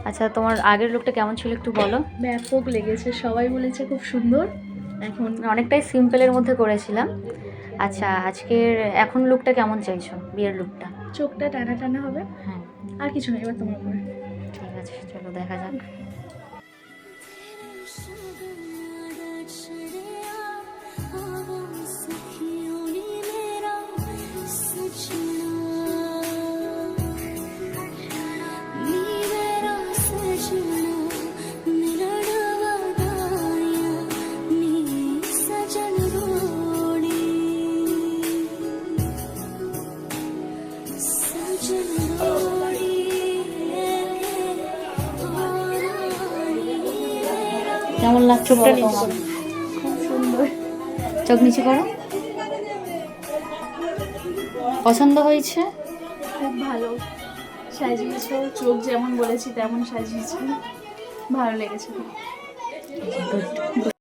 আচ্ছা, তোমার আগের লুকটা কেমন ছিল একটু বলো। ব্যাপক লেগেছে, সবাই বলেছে খুব সুন্দর। এখন অনেকটাই সিম্পলের মধ্যে করেছিলাম। আচ্ছা, এখন লুকটা কেমন চাইছো, বিয়ের লুকটা? চোখটা টানা টানা হবে, হ্যাঁ, আর কিছু নেই, এবার তোমার উপরে। ঠিক আছে, চলো দেখা যাক। কেমন লাগছে বলো তোমার? খুব সুন্দর। চোখ নিচু করো। পছন্দ হয়েছে? খুব ভালো সাজিয়েছো, চোখ যেমন বলেছি তেমন সাজিয়েছো, ভালো লেগেছে। গুড।